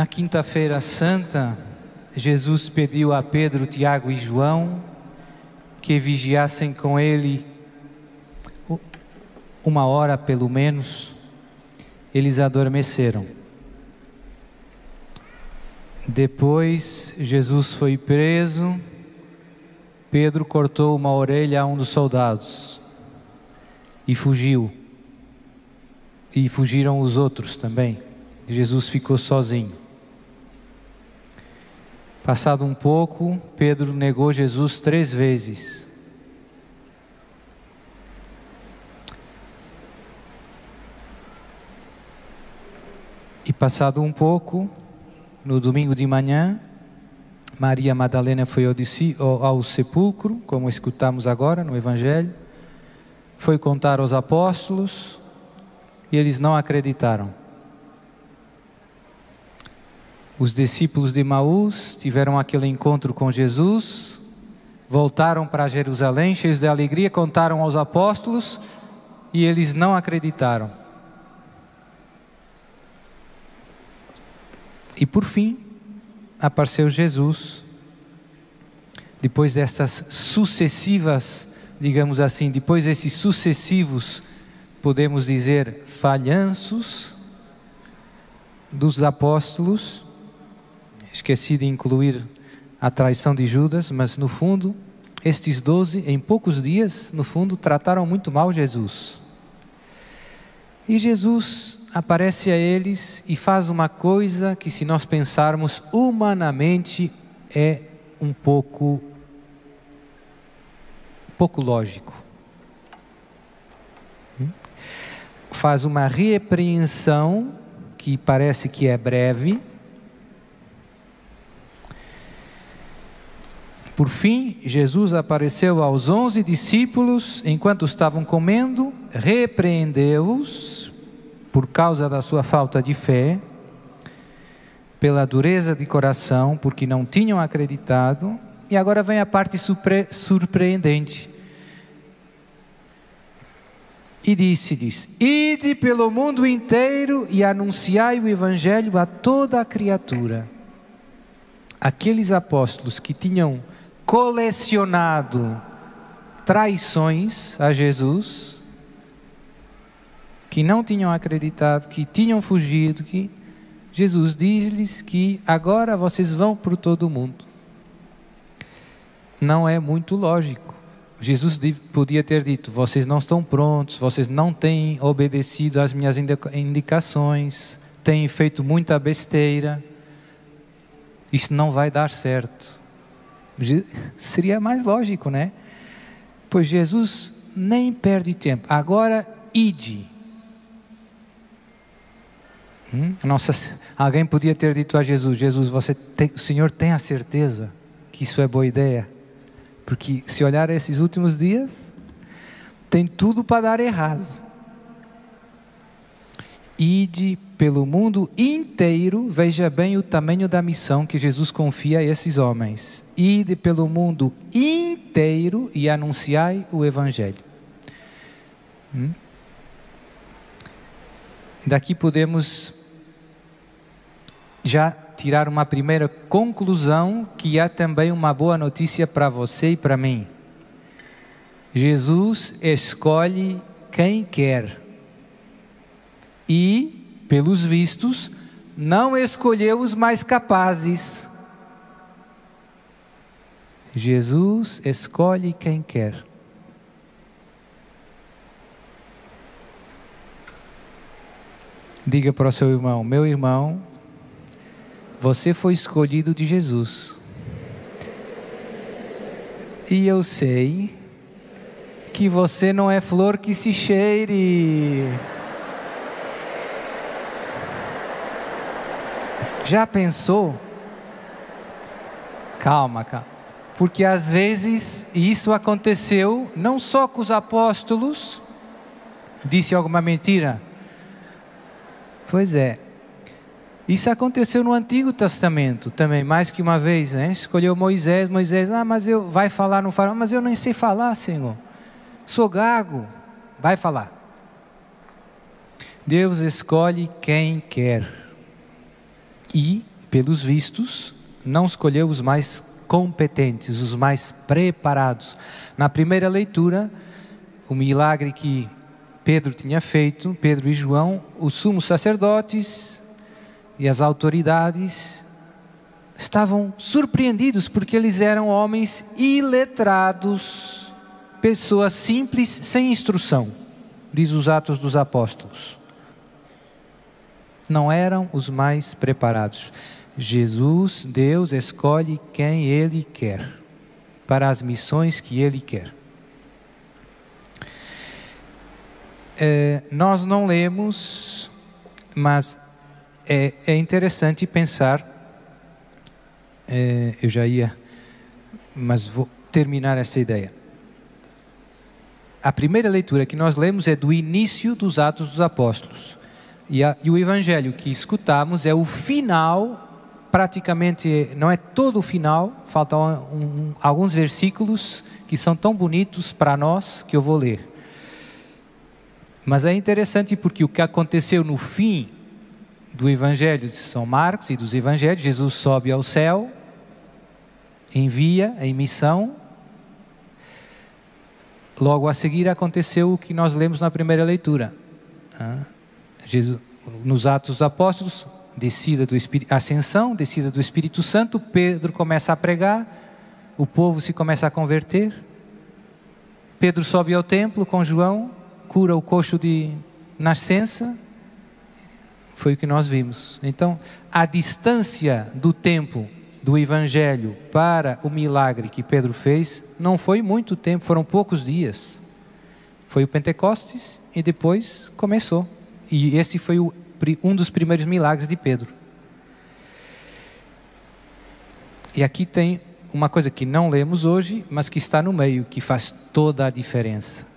Na quinta-feira santa, Jesus pediu a Pedro, Tiago e João que vigiassem com ele 1 hora pelo menos. Eles adormeceram. Depois Jesus foi preso. Pedro cortou uma orelha a um dos soldados e fugiu. E fugiram os outros também. Jesus ficou sozinho. Passado um pouco, Pedro negou Jesus 3 vezes. E passado um pouco, no domingo de manhã, Maria Madalena foi ao sepulcro, como escutamos agora no Evangelho, foi contar aos apóstolos e eles não acreditaram. Os discípulos de Emaús tiveram aquele encontro com Jesus, voltaram para Jerusalém cheios de alegria, contaram aos apóstolos e eles não acreditaram. E por fim, apareceu Jesus, depois dessas sucessivas, digamos assim, depois desses sucessivos, podemos dizer, falhanços dos apóstolos. Esqueci de incluir a traição de Judas, mas no fundo, estes 12, em poucos dias, no fundo, trataram muito mal Jesus. E Jesus aparece a eles e faz uma coisa que, se nós pensarmos humanamente, é um pouco lógico. Faz uma repreensão que parece que é breve. Por fim, Jesus apareceu aos 11 discípulos enquanto estavam comendo, repreendeu-os por causa da sua falta de fé, pela dureza de coração, porque não tinham acreditado. E agora vem a parte surpreendente. E disse-lhes: ide pelo mundo inteiro e anunciai o Evangelho a toda a criatura. Aqueles apóstolos que tinham colecionado traições a Jesus, que não tinham acreditado, que tinham fugido, que Jesus diz-lhes que agora vocês vão por todo o mundo. Não é muito lógico. Jesus podia ter dito: vocês não estão prontos, vocês não têm obedecido às minhas indicações, têm feito muita besteira, isso não vai dar certo. Seria mais lógico, né? Pois Jesus nem perde tempo. Agora, ide. Alguém podia ter dito a Jesus: Jesus, o Senhor tem a certeza que isso é boa ideia? Porque se olhar esses últimos dias, tem tudo para dar errado. Ide pelo mundo inteiro, veja bem o tamanho da missão que Jesus confia a esses homens. Ide pelo mundo inteiro e anunciai o Evangelho. Daqui podemos já tirar uma primeira conclusão, que há também uma boa notícia para você e para mim. Jesus escolhe quem quer. E, pelos vistos, não escolheu os mais capazes. Jesus escolhe quem quer. Diga para o seu irmão: meu irmão, você foi escolhido de Jesus. E eu sei que você não é flor que se cheire. Já pensou? Calma. Porque às vezes isso aconteceu não só com os apóstolos. Disse alguma mentira? Pois é. Isso aconteceu no Antigo Testamento também, mais que uma vez, né? Escolheu Moisés, mas vai falar no faraó, mas eu nem sei falar, Senhor. Sou gago. Vai falar. Deus escolhe quem quer. E, pelos vistos, não escolheu os mais competentes, os mais preparados. Na primeira leitura, o milagre que Pedro tinha feito, Pedro e João, os sumos sacerdotes e as autoridades estavam surpreendidos, porque eles eram homens iletrados, pessoas simples, sem instrução, diz os Atos dos Apóstolos. Não eram os mais preparados. Jesus, Deus, escolhe quem Ele quer, para as missões que Ele quer. Nós não lemos, mas é interessante pensar, eu já ia, mas vou terminar essa ideia. A primeira leitura que nós lemos é do início dos Atos dos Apóstolos. E o Evangelho que escutamos é o final, praticamente, não é todo o final, faltam alguns versículos que são tão bonitos para nós que eu vou ler. Mas é interessante porque o que aconteceu no fim do Evangelho de São Marcos e dos Evangelhos, Jesus sobe ao céu, envia em missão. Logo a seguir aconteceu o que nós lemos na primeira leitura. Jesus, nos Atos dos Apóstolos, ascensão, descida do Espírito Santo, Pedro começa a pregar, o povo se começa a converter. Pedro sobe ao templo com João, cura o coxo de nascença. Foi o que nós vimos. Então, a distância do tempo do Evangelho para o milagre que Pedro fez não foi muito tempo, foram poucos dias. Foi o Pentecostes e depois começou. E esse foi um dos primeiros milagres de Pedro. E aqui tem uma coisa que não lemos hoje, mas que está no meio, que faz toda a diferença.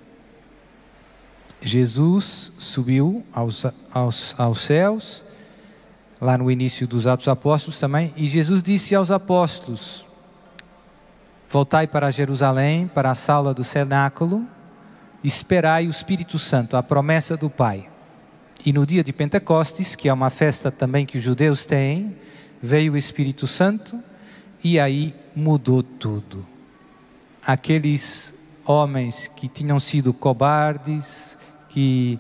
Jesus subiu aos céus, lá no início dos Atos dos Apóstolos também, e Jesus disse aos apóstolos: voltai para Jerusalém, para a sala do cenáculo, esperai o Espírito Santo, a promessa do Pai. E no dia de Pentecostes, que é uma festa também que os judeus têm, veio o Espírito Santo e aí mudou tudo. Aqueles homens que tinham sido cobardes, que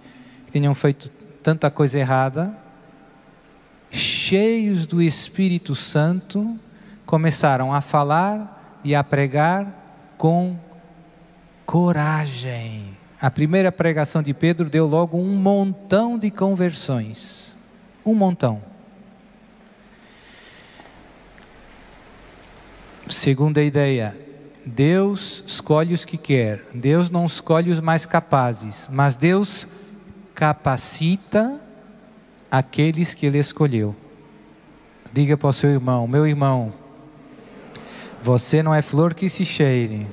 tinham feito tanta coisa errada, cheios do Espírito Santo, começaram a falar e a pregar com coragem. A primeira pregação de Pedro deu logo um montão de conversões. Um montão. Segunda ideia, Deus escolhe os que quer. Deus não escolhe os mais capazes, mas Deus capacita aqueles que Ele escolheu. Diga para o seu irmão: meu irmão, você não é flor que se cheire,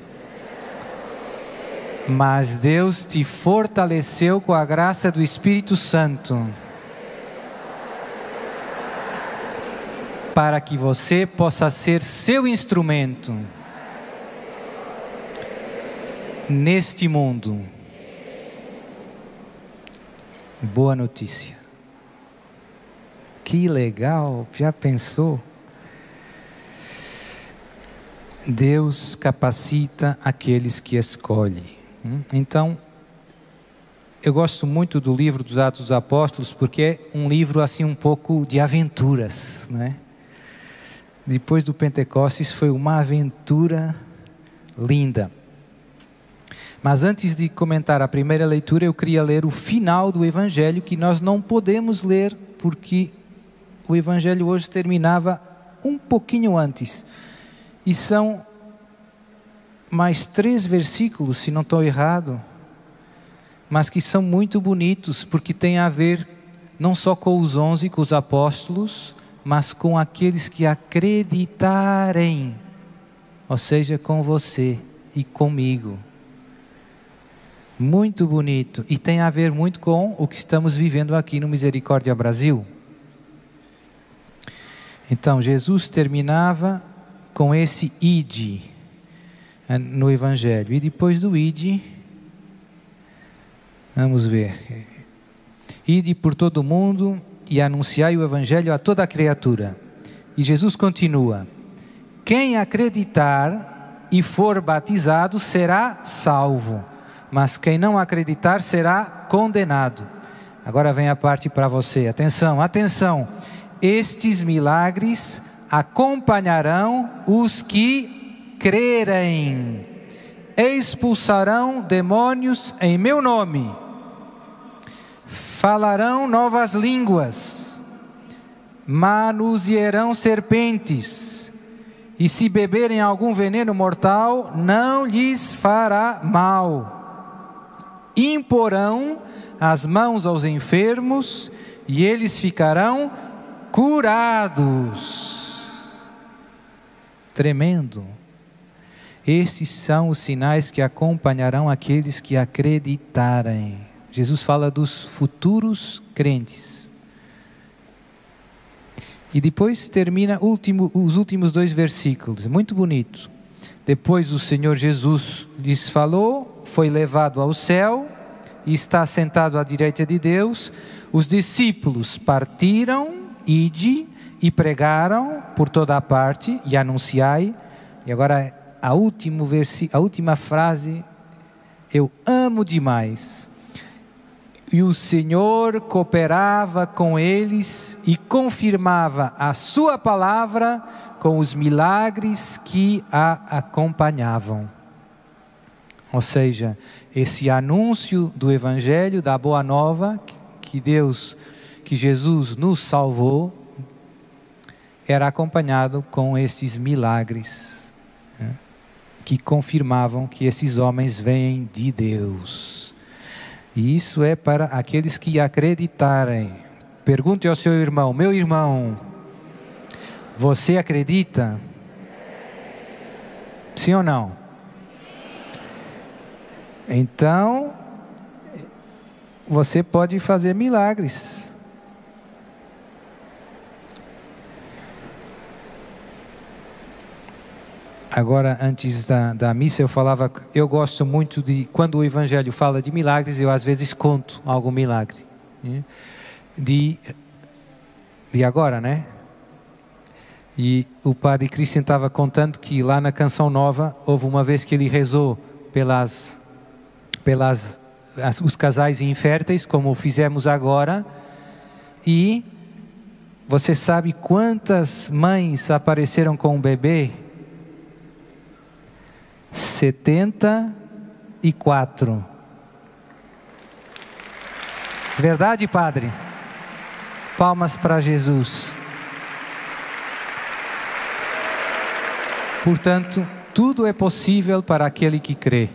mas Deus te fortaleceu com a graça do Espírito Santo, para que você possa ser seu instrumento neste mundo. Boa notícia. Que legal, já pensou? Deus capacita aqueles que escolhe. Então, eu gosto muito do livro dos Atos dos Apóstolos, porque é um livro assim um pouco de aventuras, né? Depois do Pentecostes foi uma aventura linda. Mas antes de comentar a primeira leitura, eu queria ler o final do Evangelho, que nós não podemos ler, porque o Evangelho hoje terminava um pouquinho antes. E são mais 3 versículos, se não estou errado, mas que são muito bonitos, porque tem a ver não só com os 11, com os apóstolos, mas com aqueles que acreditarem, ou seja, com você e comigo. Muito bonito, e tem a ver muito com o que estamos vivendo aqui no Misericórdia Brasil. Então, Jesus terminava com esse ide no Evangelho, e depois do ide, vamos ver, ide por todo o mundo e anunciai o Evangelho a toda a criatura. E Jesus continua: quem acreditar e for batizado será salvo, mas quem não acreditar será condenado. Agora vem a parte para você, atenção, atenção. Estes milagres acompanharão os que crerem. Expulsarão demônios em meu nome. Falarão novas línguas. Manusearão serpentes. E se beberem algum veneno mortal, não lhes fará mal. Imporão as mãos aos enfermos e eles ficarão curados. Tremendo. Esses são os sinais que acompanharão aqueles que acreditarem. Jesus fala dos futuros crentes. E depois termina os últimos 2 versículos, muito bonito. Depois o Senhor Jesus lhes falou, foi levado ao céu e está sentado à direita de Deus. Os discípulos partiram, ide e pregaram por toda a parte e anunciai. E agora a última frase eu amo demais. E o Senhor cooperava com eles e confirmava a sua palavra com os milagres que a acompanhavam. Ou seja, esse anúncio do Evangelho, da Boa Nova, que Jesus nos salvou, era acompanhado com esses milagres, né, que confirmavam que esses homens vêm de Deus. E isso é para aqueles que acreditarem. Pergunte ao seu irmão: meu irmão, você acredita? Sim ou não? Então, você pode fazer milagres. Agora, antes da missa, eu gosto muito de, quando o Evangelho fala de milagres, eu às vezes conto algum milagre. De agora, né? E o padre Christian estava contando que lá na Canção Nova, houve uma vez que ele rezou os casais inférteis, como fizemos agora, e você sabe quantas mães apareceram com um bebê? 74. Verdade, padre? Palmas para Jesus. Portanto, tudo é possível para aquele que crê.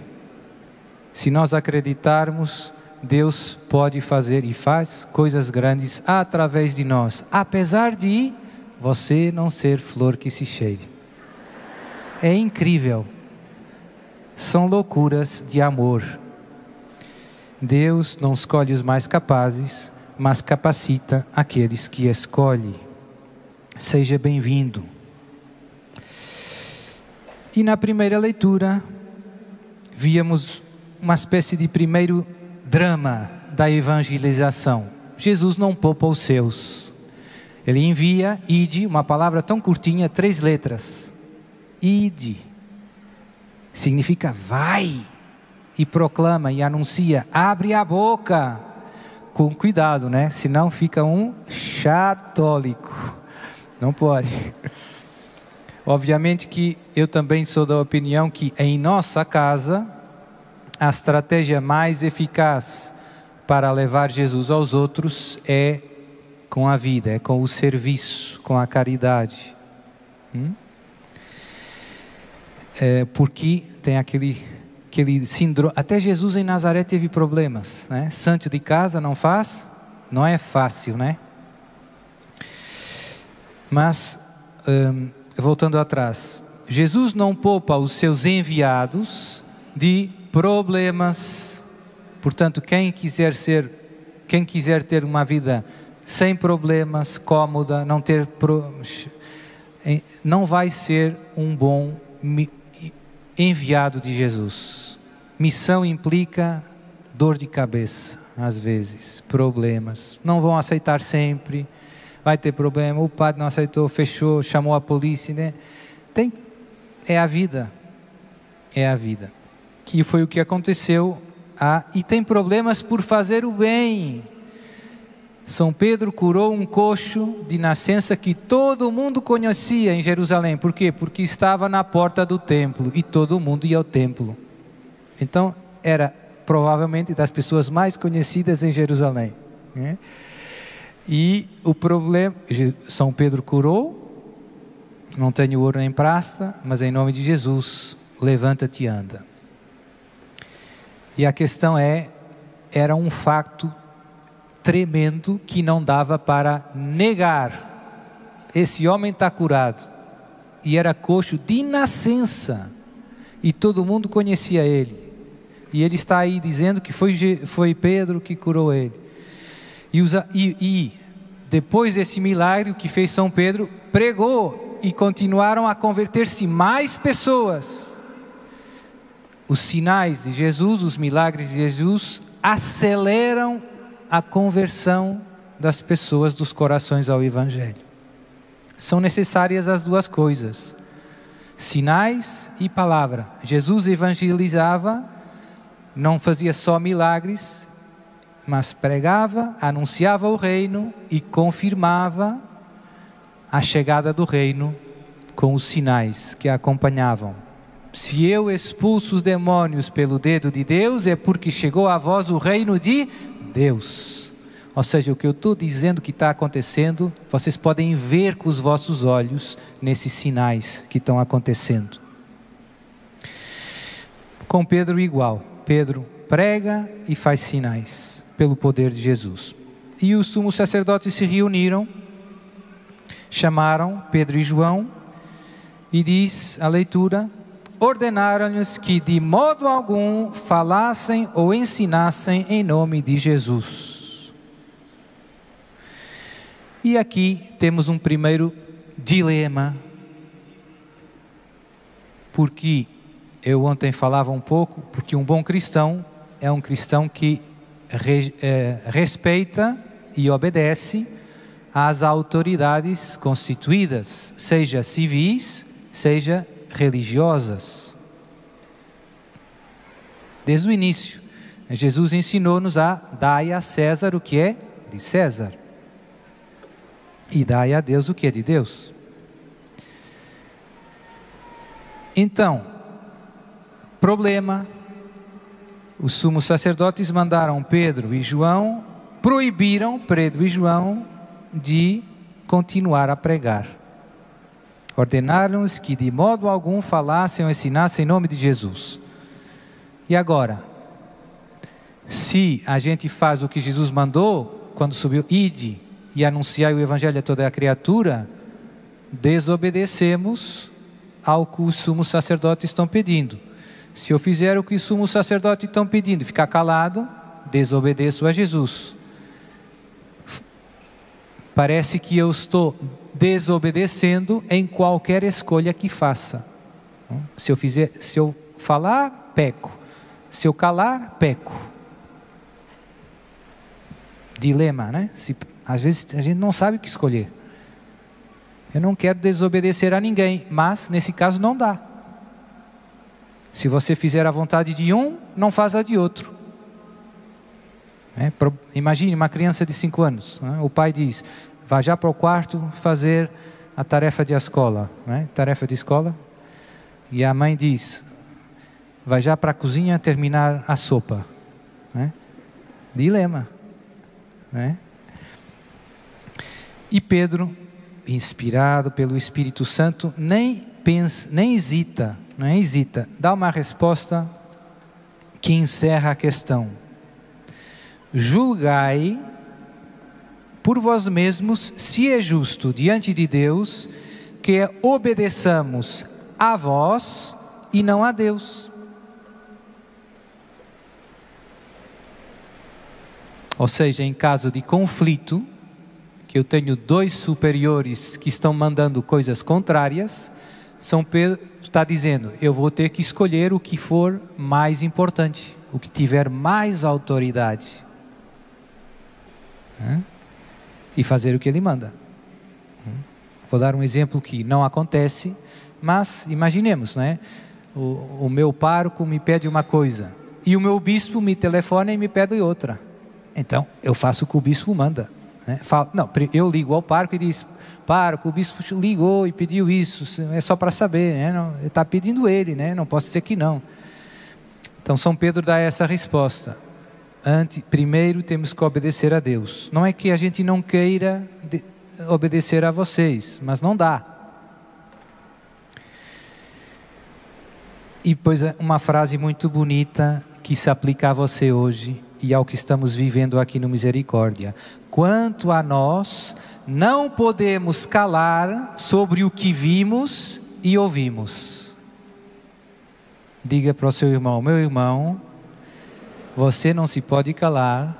Se nós acreditarmos, Deus pode fazer e faz coisas grandes através de nós, apesar de você não ser flor que se cheire. É incrível. São loucuras de amor. Deus não escolhe os mais capazes, mas capacita aqueles que escolhe. Seja bem-vindo. E na primeira leitura, víamos uma espécie de primeiro drama da evangelização. Jesus não poupa os seus. Ele envia, ide, uma palavra tão curtinha, 3 letras. Ide. Significa vai. E proclama e anuncia. Abre a boca. Com cuidado, né? Senão fica um católico. Não pode. Obviamente que eu também sou da opinião que em nossa casa, a estratégia mais eficaz para levar Jesus aos outros é com a vida, é com o serviço, com a caridade. Porque tem aquele síndrome. Até Jesus em Nazaré teve problemas, né? Santo de casa não faz? Não é fácil, né? Mas, voltando atrás, Jesus não poupa os seus enviados de problemas. Portanto, quem quiser ter uma vida sem problemas, cômoda, não vai ser um bom enviado de Jesus. Missão implica dor de cabeça. às vezes, problemas. Não vão aceitar sempre, vai ter problema, o padre não aceitou, fechou, chamou a polícia, né? É a vida, que foi o que aconteceu, e tem problemas por fazer o bem. São Pedro curou um coxo de nascença que todo mundo conhecia em Jerusalém. Por quê? Porque estava na porta do templo e todo mundo ia ao templo. Então era provavelmente das pessoas mais conhecidas em Jerusalém, né? E o problema, São Pedro curou, não tenho ouro nem prata, mas em nome de Jesus, levanta-te e anda. E a questão era um facto tremendo que não dava para negar. Esse homem está curado, e era coxo de nascença, e todo mundo conhecia ele, e ele está aí dizendo que foi Pedro que curou ele. E depois desse milagre que fez São Pedro, pregou, e continuaram a converter-se mais pessoas. Os sinais de Jesus, os milagres de Jesus, aceleram a conversão das pessoas, dos corações ao Evangelho. São necessárias as duas coisas, sinais e palavra. Jesus evangelizava, não fazia só milagres, mas pregava, anunciava o reino e confirmava a chegada do reino com os sinais que a acompanhavam. Se eu expulso os demônios pelo dedo de Deus, é porque chegou a vós o reino de Deus. Ou seja, o que eu estou dizendo que está acontecendo, vocês podem ver com os vossos olhos nesses sinais que estão acontecendo. Com Pedro igual. Pedro prega e faz sinais pelo poder de Jesus. E os sumos sacerdotes se reuniram, chamaram Pedro e João, e diz a leitura: ordenaram-lhes que de modo algum falassem ou ensinassem em nome de Jesus. E aqui temos um primeiro dilema, porque eu ontem falava um pouco, porque um bom cristão é um cristão que respeita e obedece às autoridades constituídas, seja civis, seja religiosas. Desde o início, Jesus ensinou-nos a dai a César o que é de César, e dai a Deus o que é de Deus. Então, problema, os sumos sacerdotes mandaram Pedro e João, proibiram Pedro e João de continuar a pregar. Ordenaram-lhes que de modo algum falassem ou ensinassem em nome de Jesus. E agora, se a gente faz o que Jesus mandou, quando subiu, ide e anunciai o Evangelho a toda a criatura, desobedecemos ao que os sumos sacerdotes estão pedindo. Se eu fizer o que os sumos sacerdotes estão pedindo, ficar calado, desobedeço a Jesus. Parece que eu estou desobedecendo em qualquer escolha que faça. Se eu falar, peco. Se eu calar, peco. Dilema, né? Às vezes a gente não sabe o que escolher. Eu não quero desobedecer a ninguém, mas nesse caso não dá. Se você fizer a vontade de um, não faz a de outro. Imagine uma criança de 5 anos. O pai diz: vá já para o quarto fazer a tarefa de escola. Tarefa de escola. E a mãe diz: vai já para a cozinha terminar a sopa. Dilema. E Pedro, inspirado pelo Espírito Santo, nem hesita, dá uma resposta que encerra a questão. Julgai por vós mesmos se é justo diante de Deus que obedeçamos a vós e não a Deus. Ou seja, em caso de conflito, que eu tenho 2 superiores que estão mandando coisas contrárias, São Pedro está dizendo: eu vou ter que escolher o que for mais importante, o que tiver mais autoridade. E fazer o que Ele manda. Vou dar um exemplo que não acontece, mas imaginemos, né? O meu pároco me pede uma coisa e o meu bispo me telefona e me pede outra. Então, eu faço o que o bispo manda. Né? Eu ligo ao pároco e diz: pároco, o bispo ligou e pediu isso, é só para saber, né? Está pedindo ele, né? Não posso dizer que não. Então, São Pedro dá essa resposta. Primeiro temos que obedecer a Deus. Não é que a gente não queira obedecer a vocês, mas não dá. E depois uma frase muito bonita que se aplica a você hoje e ao que estamos vivendo aqui no Misericórdia. Quanto a nós, não podemos calar sobre o que vimos e ouvimos. Diga para o seu irmão: meu irmão, você não se pode calar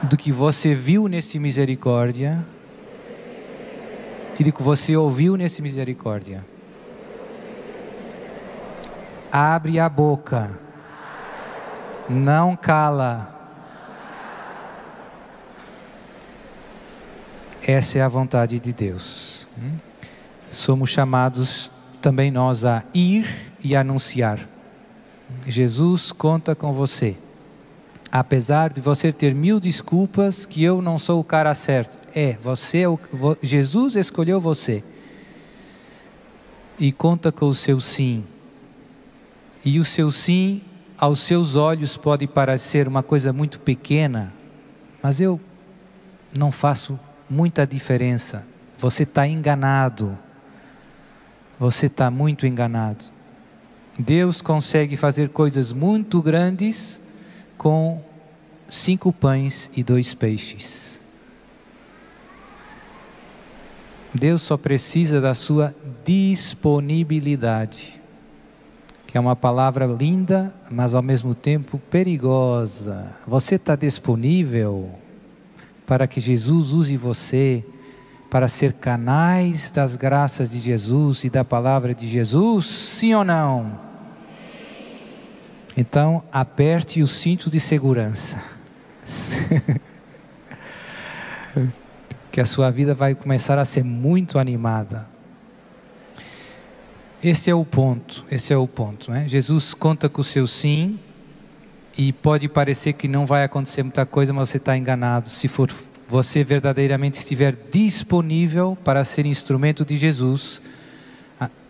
do que você viu nesse Misericórdia e do que você ouviu nesse Misericórdia. Abre a boca, não cala. Essa é a vontade de Deus. Somos chamados também nós a ir e anunciar. Jesus conta com você. Apesar de você ter 1000 desculpas que eu não sou o cara certo. Jesus escolheu você. E conta com o seu sim. E o seu sim, aos seus olhos, pode parecer uma coisa muito pequena, mas eu não faço muita diferença. Você está enganado. Você está muito enganado. Deus consegue fazer coisas muito grandes com 5 pães e 2 peixes. Deus só precisa da sua disponibilidade. Que é uma palavra linda, mas ao mesmo tempo perigosa. Você está disponível para que Jesus use você para ser canais das graças de Jesus e da palavra de Jesus? Sim ou não? Então, aperte o cinto de segurança. Que a sua vida vai começar a ser muito animada. Esse é o ponto, né? Jesus conta com o seu sim, e pode parecer que não vai acontecer muita coisa, mas você está enganado. Se você verdadeiramente estiver disponível para ser instrumento de Jesus,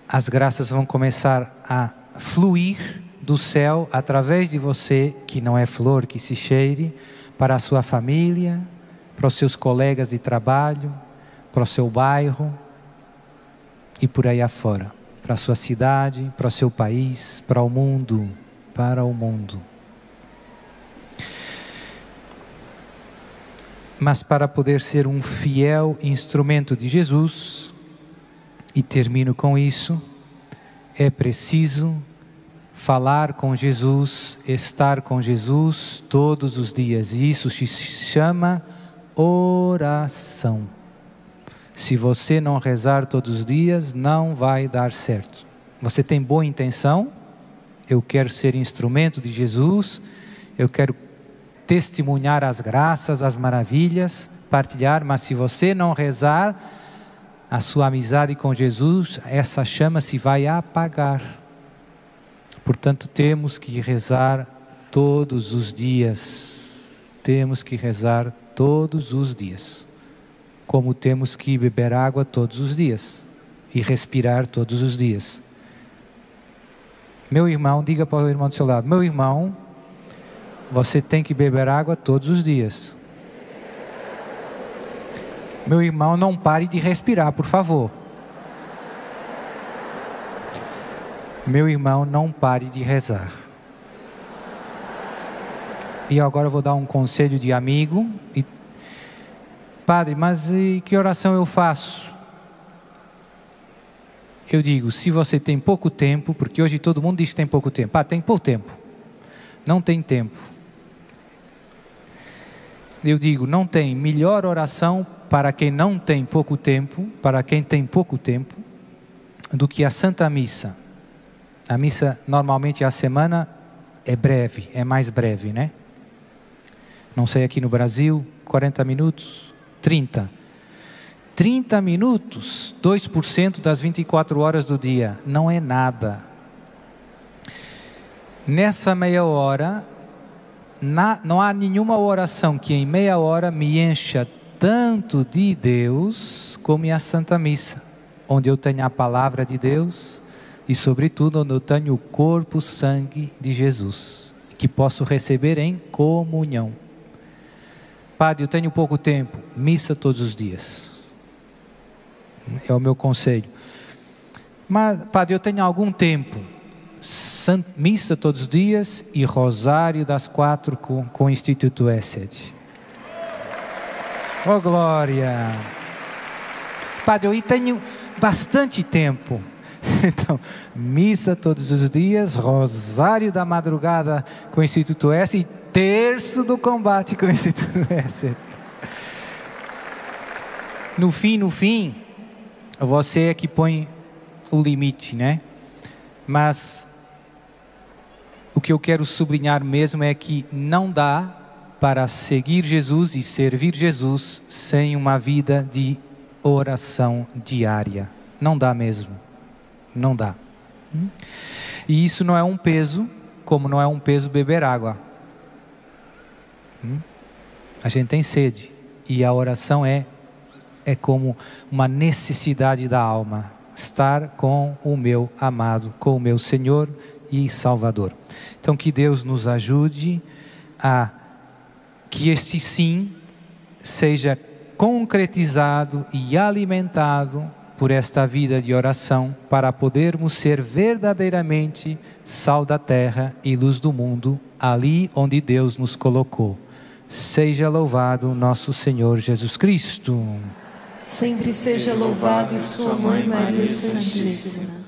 as graças vão começar a fluir do céu através de você, que não é flor que se cheire, para a sua família, para os seus colegas de trabalho, para o seu bairro e por aí afora. Para a sua cidade, para o seu país, para o mundo. Mas para poder ser um fiel instrumento de Jesus, e termino com isso, é preciso falar com Jesus, estar com Jesus todos os dias. E isso se chama oração. Se você não rezar todos os dias, não vai dar certo. Você tem boa intenção, eu quero ser instrumento de Jesus, eu quero testemunhar as graças, as maravilhas, partilhar, mas se você não rezar, a sua amizade com Jesus, essa chama se vai apagar. Portanto, temos que rezar todos os dias. Temos que rezar todos os dias. Como temos que beber água todos os dias e respirar todos os dias. Meu irmão, diga para o irmão do seu lado: meu irmão, você tem que beber água todos os dias. Meu irmão, não pare de respirar, por favor. Meu irmão, não pare de rezar. E agora eu vou dar um conselho de amigo. Padre, mas que oração eu faço? Eu digo, se você tem pouco tempo, porque hoje todo mundo diz que tem pouco tempo. Tem pouco tempo. Não tem tempo. Eu digo, não tem melhor oração para quem não tem pouco tempo, para quem tem pouco tempo, do que a Santa Missa. A missa, normalmente, a semana é breve, é mais breve, né? Não sei aqui no Brasil, 40 minutos, 30. 30 minutos, 2% das 24 horas do dia, não é nada. Nessa meia hora, não há nenhuma oração que em meia hora me encha tanto de Deus como a Santa Missa, onde eu tenho a palavra de Deus e, sobretudo, onde eu tenho o corpo, sangue de Jesus, que posso receber em comunhão. Padre, eu tenho pouco tempo, missa todos os dias. É o meu conselho. Mas, padre, eu tenho algum tempo, missa todos os dias e rosário das 4 com o Instituto Essed. Oh, glória! Padre, eu tenho bastante tempo. Então, missa todos os dias, rosário da madrugada com o Instituto S e terço do combate com o Instituto S. No fim, você é que põe o limite, né? Mas o que eu quero sublinhar mesmo é que não dá para seguir Jesus e servir Jesus sem uma vida de oração diária. Não dá mesmo. Não dá. E isso não é um peso, como não é um peso beber água. A gente tem sede. E a oração é como uma necessidade da alma. Estar com o meu amado, com o meu Senhor e Salvador. Então que Deus nos ajude a que este sim seja concretizado e alimentado por esta vida de oração, para podermos ser verdadeiramente sal da terra e luz do mundo, ali onde Deus nos colocou. Seja louvado nosso Senhor Jesus Cristo. Sempre seja louvado e sua Mãe Maria Santíssima.